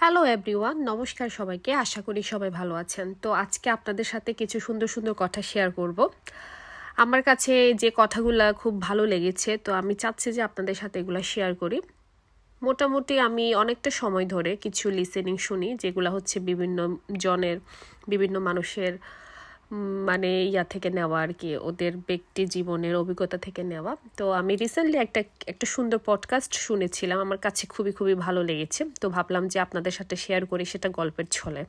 Hello everyone, নমস্কার সবাইকে। আশা করি সবাই ভালো আছেন। তো আজকে আপনাদের সাথে কিছু সুন্দর সুন্দর কথা শেয়ার করব। আমার কাছে যে কথাগুলো খুব ভালো লেগেছে, তো আমি চাচ্ছি যে আপনাদের সাথে এগুলো শেয়ার করি। মোটামুটি আমি অনেকটা সময় ধরে কিছু লিসেনিং শুনি, যেগুলো হচ্ছে বিভিন্ন জনের, বিভিন্ন মানুষের মানে থেকে নেওয়া আর কি, ওদের ব্যক্তি জীবনের অভিজ্ঞতা থেকে নেওয়া। তো আমি রিসেন্টলি একটা সুন্দর পডকাস্ট শুনেছিলাম, আমার কাছে খুবই খুবই ভালো লেগেছে। তো ভাবলাম যে আপনাদের সাথে শেয়ার করি, সেটা গল্পের ছলে।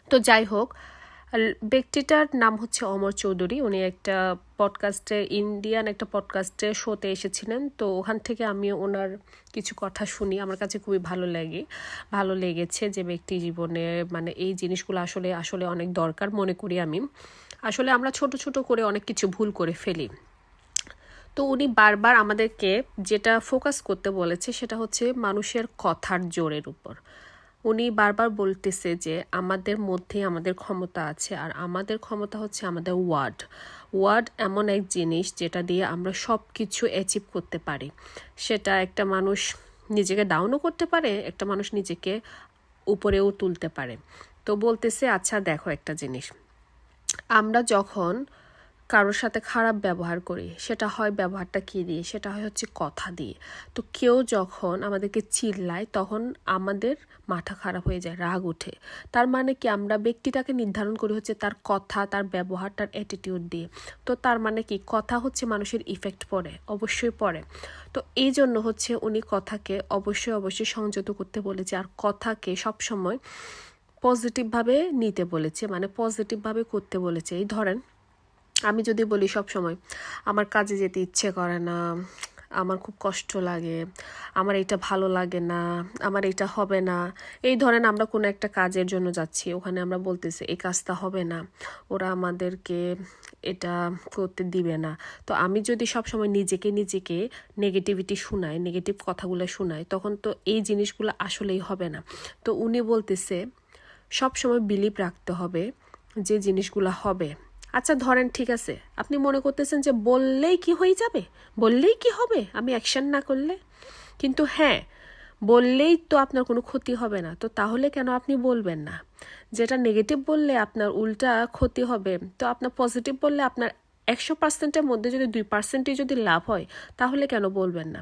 তো যাই হোক, ব্যক্তিটার নাম হচ্ছে অমর চৌধুরী। উনি একটা পডকাস্টে, ইন্ডিয়ান একটা পডকাস্টে শোতে এসেছিলেন। তো ওখান থেকে আমি ওনার কিছু কথা শুনি, আমার কাছে খুবই ভালো লেগেছে যে ব্যক্তি জীবনে মানে এই জিনিসগুলো আসলে আসলে অনেক দরকার মনে করি আমি। আসলে আমরা ছোট ছোট করে অনেক কিছু ভুল করে ফেলি। তো উনি বারবার আমাদেরকে যেটা ফোকাস করতে বলেছে সেটা হচ্ছে মানুষের কথার জোরের উপর। উনি বারবার বলতেছে যে আমাদের মধ্যে আমাদের ক্ষমতা আছে, আর আমাদের ক্ষমতা হচ্ছে আমাদের ওয়ার্ড এমন এক জিনিস যেটা দিয়ে আমরা সব কিছু অ্যাচিভ করতে পারি। সেটা একটা মানুষ নিজেকে ডাউনও করতে পারে, একটা মানুষ নিজেকে উপরেও তুলতে পারে। তো বলতেছে, আচ্ছা দেখো একটা জিনিস, আমরা যখন কারোর সাথে খারাপ ব্যবহার করি, সেটা হয় ব্যবহারটা কী দিয়ে, সেটা হয় হচ্ছে কথা দিয়ে। তো কেউ যখন আমাদেরকে চিল্লায়, তখন আমাদের মাথা খারাপ হয়ে যায়, রাগ ওঠে। তার মানে কি, আমরা ব্যক্তিটাকে নির্ধারণ করি হচ্ছে তার কথা, তার ব্যবহার, তার অ্যাটিটিউড দিয়ে। তো তার মানে কি, কথা হচ্ছে মানুষের ইফেক্ট পড়ে, অবশ্যই পড়ে। তো এই জন্য হচ্ছে উনি কথাকে অবশ্যই সংযত করতে বলেছে, আর কথাকে সবসময় পজিটিভভাবে নিতে বলেছে, মানে পজিটিভভাবে করতে বলেছে। এই ধরেন, আমি যদি বলি সব সময় আমার কাজে যেতে ইচ্ছে করে না, আমার খুব কষ্ট লাগে, আমার এটা ভালো লাগে না, আমার এটা হবে না। এই ধরেন আমরা কোনো একটা কাজের জন্য যাচ্ছি, ওখানে আমরা বলতেছি এই কাজটা হবে না, ওরা আমাদেরকে এটা করতে দিবে না। তো আমি যদি সবসময় নিজেকে নেগেটিভিটি শোনাই, নেগেটিভ কথাগুলো শোনাই, তখন তো এই জিনিসগুলো আসলেই হবে না। তো উনি বলতেছে সবসময় বিলিভ রাখতে হবে যে জিনিসগুলো হবে। আচ্ছা ধরেন, ঠিক আছে, আপনি মনে করতেছেন যে বললেই কি হয়ে যাবে, বললেই কি হবে আমি অ্যাকশন না করলে। কিন্তু হ্যাঁ, বললেই তো আপনার কোনো ক্ষতি হবে না, তো তাহলে কেন আপনি বলবেন না? যেটা নেগেটিভ বললে আপনার উল্টা ক্ষতি হবে, তো আপনার পজিটিভ বললে আপনার 100%-এর মধ্যে যদি 2%ই যদি লাভ হয়, তাহলে কেন বলবেন না?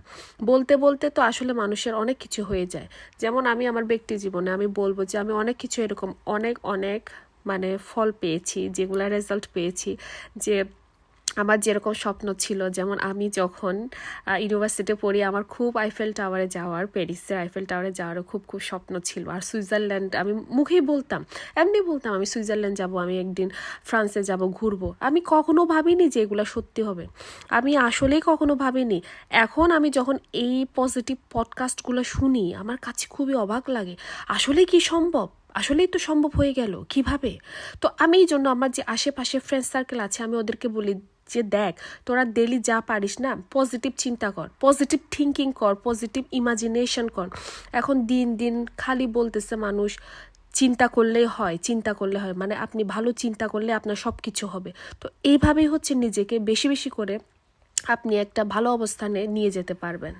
বলতে বলতে তো আসলে মানুষের অনেক কিছু হয়ে যায়। যেমন আমি আমার ব্যক্তি জীবনে আমি বলবো যে আমি অনেক কিছু এরকম অনেক মানে ফল পেয়েছি, যেগুলা রেজাল্ট পেয়েছি, যে আমার যেরকম স্বপ্ন ছিল। যেমন আমি যখন ইউনিভার্সিটিতে পড়ি, আমার খুব আইফেল টাওয়ারে যাওয়ার, প্যারিসের আইফেল টাওয়ারে যাওয়ারও খুব স্বপ্ন ছিল। আর সুইজারল্যান্ড আমি মুখেই বলতাম, এমনি বলতাম আমি সুইজারল্যান্ড যাব, আমি একদিন ফ্রান্সে যাব, ঘুরবো। আমি কখনো ভাবিনি যে এগুলো সত্যি হবে, আমি আসলেই কখনো ভাবিনি। এখন আমি যখন এই পজিটিভ পডকাস্টগুলো শুনি, আমার কাছে খুবই অবাক লাগে, আসলে কি সম্ভব, আসলেই তো সম্ভব হয়ে গেল কিভাবে। তো আমি এই জন্য আমার যে আশেপাশে ফ্রেন্ড সার্কেল আছে, আমি ওদেরকে বলি যে দেখ, তোরা ডেলি যা পারিস না, পজিটিভ চিন্তা কর, পজিটিভ থিঙ্কিং কর, পজিটিভ ইমাজিনেশন কর। এখন দিন দিন খালি বলতেছে মানুষ চিন্তা করলেই হয়, চিন্তা করলে হয়, মানে আপনি ভালো চিন্তা করলে আপনার সব কিছু হবে। তো এইভাবেই হচ্ছে নিজেকে বেশি বেশি করে আপনি একটা ভালো অবস্থানে নিয়ে যেতে পারবেন।